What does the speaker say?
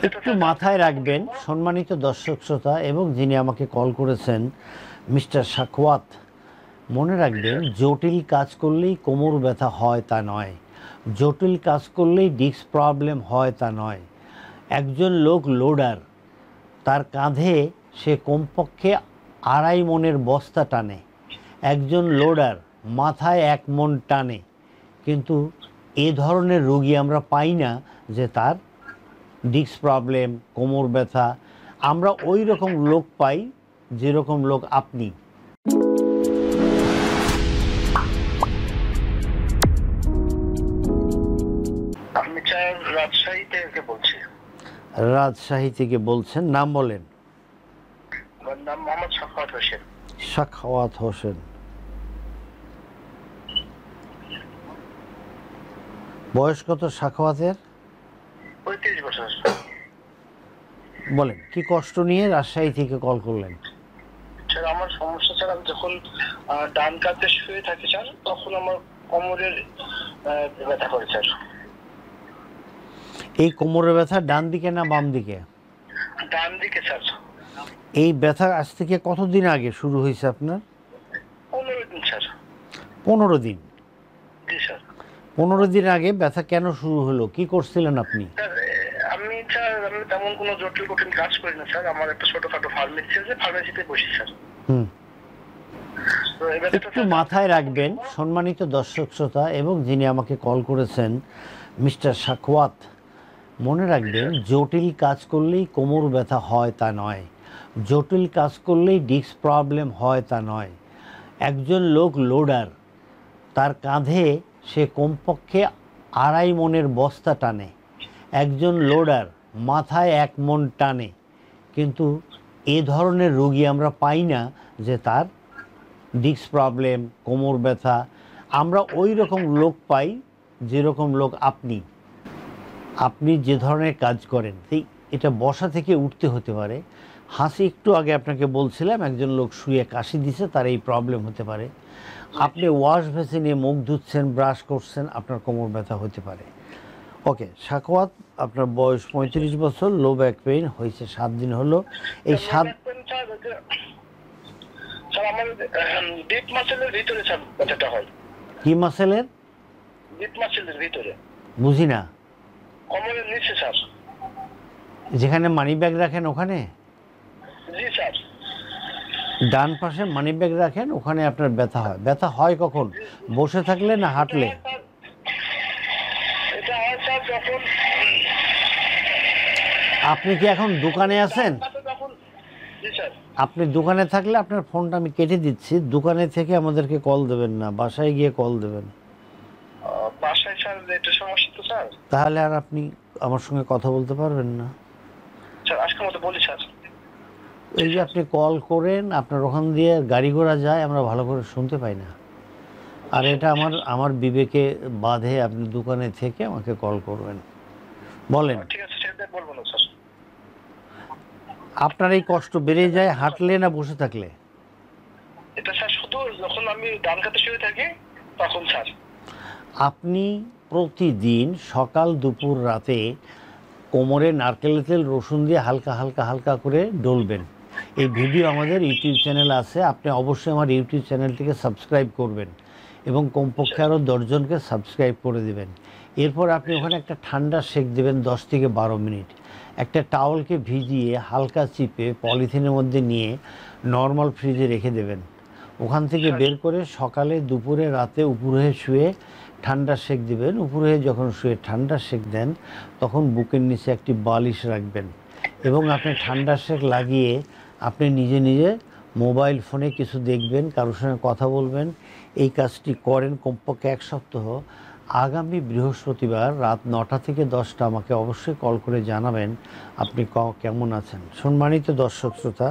একটু মাথায় রাখবেন সম্মানিত দর্শক শ্রোতা এবং যিনি আমাকে কল করেছেন মিস্টার সাখওয়াত, মনে রাখবেন জটিল কাজ করলেই কোমর ব্যথা হয় তা নয়, জটিল কাজ করলেই ডিস্ক প্রবলেম হয় তা নয়। একজন লোক লোডার, তার কাঁধে সে কমপক্ষে 2.5 মনের বস্তা টানে। একজন লোডার মাথায় 1 মন টানে, কিন্তু এ ধরনের রোগী আমরা পাই না যে তার ডিস্ক প্রবলেম, কোমর ব্যথা। আমরা ওই রকম লোক পাই যেরকম লোক আপনি। আমি স্যার রাজশাহী থেকে বলছি। রাজশাহী থেকে বলছেন, নাম বলেন। আমার নাম মোহাম্মদ সাখাওয়াত হোসেন। সাখাওয়াত হোসেন, বয়স কত সাখাওয়াতের? 35 বছর। বলেন কি কষ্ট নিয়ে রাজশাহী থেকে কল করলেন? স্যার আমার সমস্যা স্যার, আমি যখন ডান কাতে শুয়ে থাকি স্যার, তখন আমার কোমরের ব্যথা করে স্যার। এই কোমরের ব্যথা ডান দিকে না বাম দিকে? ডান দিকে স্যার। এই ব্যথা আজ থেকে কতদিন আগে শুরু হয়েছে আপনার? 15 দিন স্যার। 15 দিন? জি স্যার। 15 দিন আগে ব্যথা কেন শুরু হলো, কি করছিলেন আপনি? স্যার আমি তেমন কোনো জটিল কঠিন কাজ করি না স্যার। আমার একটা ছোটখাটো ফার্মেসি আছে, ফার্মেসিতে বসি স্যার। একটু মাথায় রাখবেন সম্মানিত দর্শক শ্রোতা এবং যিনি আমাকে কল করেছেন মিস্টার সাখওয়াত, মনে রাখবেন জটিল কাজ করলেই কোমর ব্যথা হয় তা নয়, জটিল কাজ করলেই ডিস্ক প্রবলেম হয় তা নয়। একজন লোক লোডার, তার কাঁধে সে কমপক্ষে 2.5 মনের বস্তা টানে। একজন লোডার মাথায় 1 মন টানে, কিন্তু এ ধরনের রোগী আমরা পাই না যে তার ডিস্ক প্রবলেম, কোমর ব্যথা। আমরা ওই রকম লোক পাই যেরকম লোক আপনি। আপনি যে ধরনের কাজ করেন, এটা বসা থেকে উঠতে হতে পারে। হাসি একটু আগে আপনাকে বলছিলাম একজন লোক শুয়ে কাশি দিছে, তার এই প্রবলেম হতে পারে। আপনি ওয়াশ বেসিনে মুখ ধুচ্ছেন, ব্রাশ করছেন, আপনার কোমর ব্যথা হতে পারে। ওকে সাখওয়াত, আপনার বয়স 35 বছর, লো ব্যাক পেইন হয়েছে 7 দিন হলো। এই 7 স্যার আমার ডিপ মাসেলের ভিতরে স্যার ব্যথাটা হয়। কি মাসেলের? ডিপ মাসেলের ভিতরে। বুঝি না। কোমরের নিচে স্যার। যেখানে মানি ব্যাগ রাখেন ওখানে? জি স্যার। ডান পাশে মানি ব্যাগ রাখেন, ওখানে আপনার ব্যথা হয়। ব্যথা হয় কখন, বসে থাকলে না হাঁটলে? এটা হয় স্যার যখন। আপনি কি এখন দোকানে আছেন? জি স্যার। আপনি দোকানে থাকলে আপনার ফোনটা আমি কেটে দিচ্ছি। দোকানে থেকে আমাদেরকে কল দেবেন না, বাসায় গিয়ে কল দেবেন। বাসায় স্যার নেটের সমস্যা তো স্যার। তাহলে আর আপনি আমার সঙ্গে কথা বলতে পারবেন না স্যার। আজকের মতো বলি স্যার। এই যে আপনি কল করেন, আপনার ওখান দিয়ে গাড়ি ঘোড়া যায়, আমরা ভালো করে শুনতে পাই না। আর এটা আমার বিবেকে বাধে। আপনি দোকানে থেকে আমাকে কল করবেন। বলেন। ঠিক আছে সেটা বলবো না স্যার। আপনার এই কষ্ট বেড়ে যায় হাঁটলে না বসে থাকলে? এটা স্যার শুধু যখন আমি ডান কাতে শুয়ে থাকি তখন স্যার। আপনি প্রতিদিন সকাল দুপুর রাতে কোমরে নারকেলের তেল রসুন দিয়ে হালকা হালকা হালকা করে ডলবেন। এই ভিডিও আমাদের ইউটিউব চ্যানেল আছে, আপনি অবশ্যই আমার ইউটিউব চ্যানেলটিকে সাবস্ক্রাইব করবেন এবং কমপক্ষে আরও 10 জনকে সাবস্ক্রাইব করে দেবেন। এরপর আপনি ওখানে একটা ঠান্ডা সেক দেবেন 10 থেকে 12 মিনিট। একটা টাওয়ালকে ভিজিয়ে হালকা চিপে পলিথিনের মধ্যে নিয়ে নর্মাল ফ্রিজে রেখে দেবেন। ওখান থেকে বের করে সকালে দুপুরে রাতে উপর হয়ে শুয়ে ঠান্ডা সেক দিবেন। উপর হয়ে যখন শুয়ে ঠান্ডা সেক দেন তখন বুকের নিচে একটি বালিশ রাখবেন এবং আপনি ঠান্ডা সেক লাগিয়ে আপনি নিজে নিজে মোবাইল ফোনে কিছু দেখবেন, কারোর সঙ্গে কথা বলবেন। এই কাজটি করেন কমপক্ষে 1 সপ্তাহ। আগামী বৃহস্পতিবার রাত 9টা থেকে 10টা আমাকে অবশ্যই কল করে জানাবেন আপনি কেমন আছেন। সম্মানিত দর্শক শ্রোতা,